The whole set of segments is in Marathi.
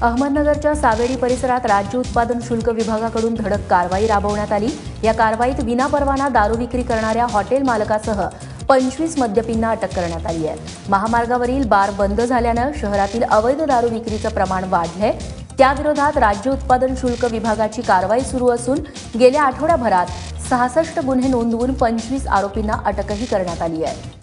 अहमदनगरच्या सावेडी परिसरात राज्य उत्पादन शुल्क विभागाकडून धडक कारवाई राबवण्यात आली। या कारवाईत विनापरवाना दारू विक्री करणाऱ्या हॉटेल मालकासह 25 मद्यपींना अटक करण्यात आली आहे। महामार्गावरील बार बंद झाल्याने शहरातील अवैध दारू विक्रीचं प्रमाण वाढलंय। त्याविरोधात राज्य उत्पादन शुल्क विभागाची कारवाई सुरू असून गेल्या आठवड्याभरात 66 गुन्हे नोंदवून 25 आरोपींना अटकही करण्यात आली आहे।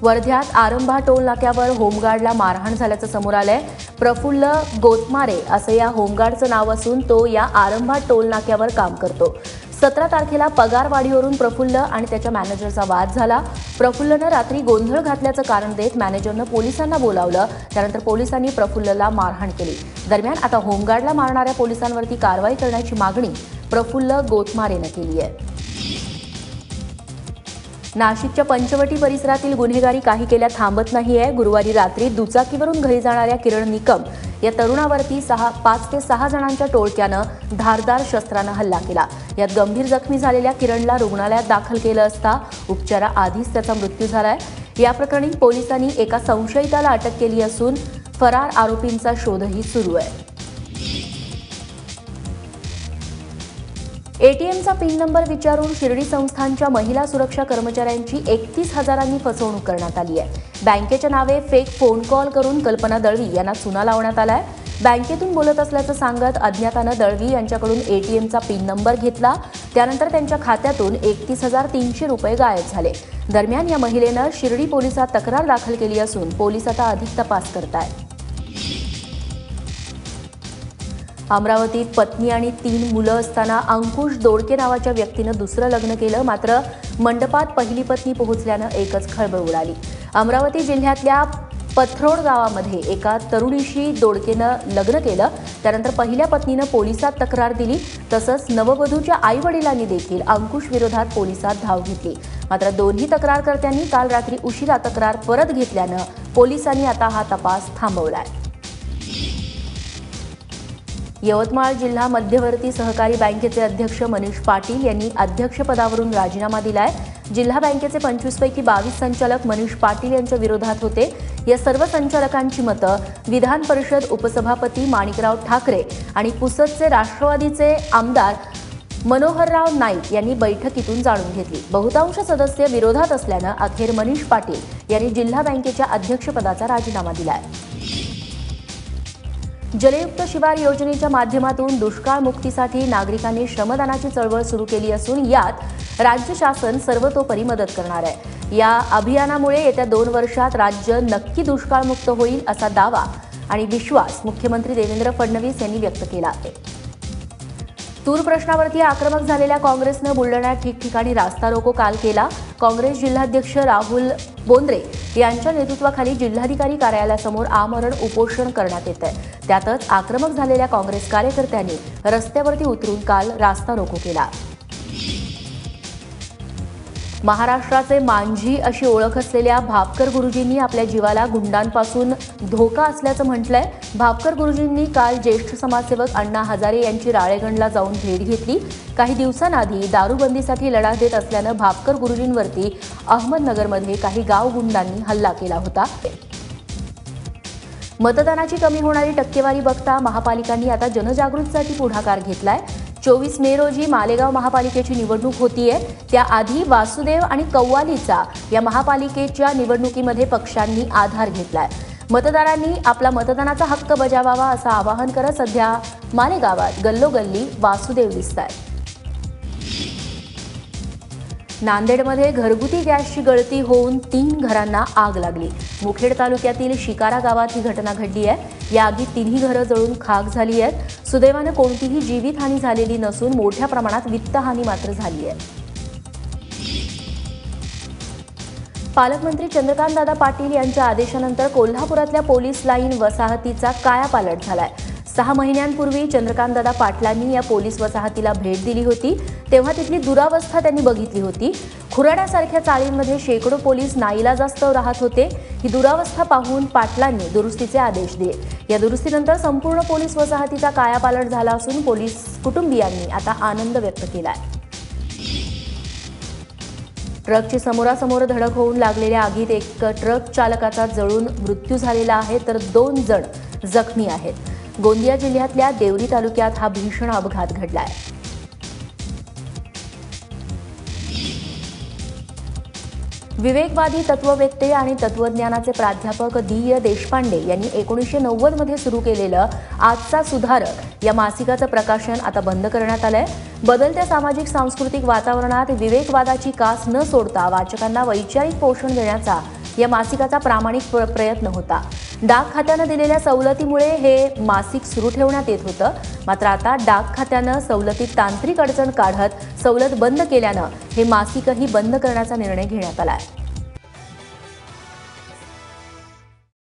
वर्ध्यात आरंभा टोल नाक्यावर होमगार्डला मारहाण झाल्याचं समोर आलंय। प्रफुल्ल गोतमारे असं या होमगार्डचं नाव असून तो या आरंभा टोल नाक्यावर काम करतो। 17 तारखेला पगार वाढीवरून प्रफुल्ल आणि त्याच्या मॅनेजरचा वाद झाला। प्रफुल्लनं रात्री गोंधळ घातल्याचं कारण देत मॅनेजरनं पोलिसांना बोलावलं। त्यानंतर पोलिसांनी प्रफुल्लला मारहाण केली। दरम्यान आता होमगार्डला मारणाऱ्या पोलिसांवरती कारवाई करण्याची मागणी प्रफुल्ल गोतमारेनं केली आहे। नाशिकच्या पंचवटी परिसरातील गुन्हेगारी काही केल्या थांबत नाहीये। गुरुवारी रात्री दुचाकीवरून घरी जाणाऱ्या किरण निकम या तरुणावरती 5 ते 6 जणांच्या टोळक्यानं धारदार शस्त्रानं हल्ला केला। यात गंभीर जखमी झालेल्या किरणला रुग्णालयात दाखल केलं असता उपचाराआधीच त्याचा मृत्यू झालाय। या प्रकरणी पोलिसांनी एका संशयिताला अटक केली असून फरार आरोपींचा शोधही सुरू आहे। एटीएमचा पिन नंबर विचारून शिर्डी संस्थानच्या महिला सुरक्षा कर्मचाऱ्यांची 31,000 फसवणूक करण्यात आली आहे। बँकेच्या नावे फेक फोन कॉल करून कल्पना दळवी यांना चुना लावण्यात आलाय। बँकेतून बोलत असल्याचं सांगत अज्ञातानं दळवी यांच्याकडून एटीएमचा पिन नंबर घेतला। त्यानंतर त्यांच्या खात्यातून 31,300 रुपये गायब झाले। दरम्यान या महिलेनं शिर्डी पोलिसात तक्रार दाखल केली असून पोलीस आता अधिक तपास करतायत। अमरावतीत पत्नी आणि 3 मुलं असताना अंकुश दोडके नावाच्या व्यक्तीनं दुसरं लग्न केलं। मात्र मंडपात पहिली पत्नी पोहोचल्यानं एकच खळबळ उडाली। अमरावती जिल्ह्यातल्या पथरोड गावामध्ये एका तरुणीशी दोडकेनं लग्न केलं। त्यानंतर पहिल्या पत्नीनं पोलिसात तक्रार दिली। तसंच नववधूच्या आईवडिलांनी देखील अंकुश विरोधात पोलिसात धाव घेतली। मात्र दोन्ही तक्रारकर्त्यांनी काल रात्री उशिरा तक्रार परत घेतल्यानं पोलिसांनी आता हा तपास थांबवलाय। यवतमाळ जिल्हा मध्यवर्ती सहकारी बँकेचे अध्यक्ष मनीष पाटील यांनी अध्यक्षपदावरून राजीनामा दिलाय। जिल्हा बँकेचे 25 पैकी 22 संचालक मनीष पाटील यांच्या विरोधात होते। या सर्व संचालकांची मतं विधान परिषद उपसभापती माणिकराव ठाकरे आणि पुसदचे राष्ट्रवादीचे आमदार मनोहरराव नाईक यांनी बैठकीतून जाणून घेतली। बहुतांश सदस्य विरोधात असल्यानं अखेर मनीष पाटील यांनी जिल्हा बँकेच्या अध्यक्षपदाचा राजीनामा दिलाय। जलयुक्त शिवार योजनेच्या माध्यमातून दुष्काळ मुक्तीसाठी नागरिकांनी श्रमदानाची चळवळ सुरू केली असून यात राज्य शासन सर्वतोपरी मदत करणार आहे। या अभियानामुळे येत्या 2 वर्षात राज्य नक्की दुष्काळमुक्त होईल असा दावा आणि विश्वास मुख्यमंत्री देवेंद्र फडणवीस यांनी व्यक्त केला आहे। तूर प्रश्नावरती आक्रमक झालेल्या काँग्रेसनं बुलढाण्यात ठिकठिकाणी रास्ता रोको काल केला। काँग्रेस जिल्हाध्यक्ष राहुल बोंद्रे यांच्या नेतृत्वाखाली जिल्हाधिकारी कार्यालयासमोर आमरण उपोषण करण्यात येत आहे। त्यातच आक्रमक झालेल्या काँग्रेस कार्यकर्त्यांनी रस्त्यावरती उतरून काल रास्ता रोको केला। महाराष्ट्राचे मांझी अशी ओळख असलेल्या भापकर गुरुजींनी आपल्या जीवाला गुंडांपासून धोका असल्याचं म्हटलंय। भापकर गुरुजींनी काल ज्येष्ठ समाजसेवक अण्णा हजारे यांची राळेगणला जाऊन भेट घेतली। काही दिवसांआधी दारूबंदीसाठी लढा देत असल्यानं भापकर गुरुजींवरती अहमदनगरमध्ये काही गाव गुंडांनी हल्ला केला होता। मतदानाची कमी होणारी टक्केवारी बघता महापालिकांनी आता जनजागृतीसाठी पुढाकार घेतलाय। 24 मे रोजी मालेगाव महापालिकेची निवडणूक होतीये। त्याआधी वासुदेव आणि कव्वालीचा या महापालिकेच्या निवडणुकीमध्ये पक्षांनी आधार घेतलाय। मतदारांनी आपला मतदानाचा हक्क बजावावा असं आवाहन करत सध्या मालेगावात गल्लोगल्ली वासुदेव दिसतायत। नांदेडमध्ये घरगुती गॅसची गळती होऊन 3 घरांना आग लागली। मुखेड तालुक्यातील शिकारा गावात ही घटना घडली आहे। या आगीत 3ही घरं जळून खाक झाली आहेत। सुदैवानं कोणतीही जीवितहानी झालेली नसून मोठ्या प्रमाणात वित्तहानी मात्र झाली आहे। पालकमंत्री चंद्रकांतदादा पाटील यांच्या आदेशानंतर कोल्हापुरातल्या पोलीस लाईन वसाहतीचा कायापालट झालाय। 6 महिन्यांपूर्वी चंद्रकांतदादा पाटलांनी या पोलीस वसाहतीला भेट दिली होती। तेव्हा तिथली दुरावस्था त्यांनी बघितली होती। खुराड्यासारख्या चाळींमध्ये शेकडो पोलीस नाईलाजास्तव राहत होते। ही दुरावस्था पाहून पाटलांनी दुरुस्तीचे आदेश दिले। या दुरुस्तीनंतर संपूर्ण पोलीस वसाहतीचा कायापालट झाला असून पोलीस कुटुंबियांनी आता आनंद व्यक्त केलाय। ट्रकची समोरासमोर धडक होऊन लागलेल्या आगीत एक ट्रक चालकाचा जळून मृत्यू झालेला आहे तर 2 जण जखमी आहेत। गोंदिया जिल्ह्यातल्या देवरी तालुक्यात हा भीषण अपघात घडलाय। विवेकवादी तत्ववेत्ते आणि तत्वज्ञानाचे प्राध्यापक दी. देशपांडे यांनी 1990 मध्ये सुरू केलेलं आजचा सुधारक या मासिकाचं प्रकाशन आता बंद करण्यात आलंय। बदलत्या सामाजिक सांस्कृतिक वातावरणात विवेकवादाची कास न सोडता वाचकांना वैचारिक पोषण देण्याचा या मासिकाचा प्रामाणिक प्रयत्न होता। डाक खात्यानं दिलेल्या सवलतीमुळे हे मासिक सुरू ठेवण्यात येत होतं, मात्र आता डाक खात्यानं सवलतीत तांत्रिक अडचण काढत सवलत बंद केल्यानं हे मासिकही बंद करण्याचा निर्णय घेण्यात आलाय।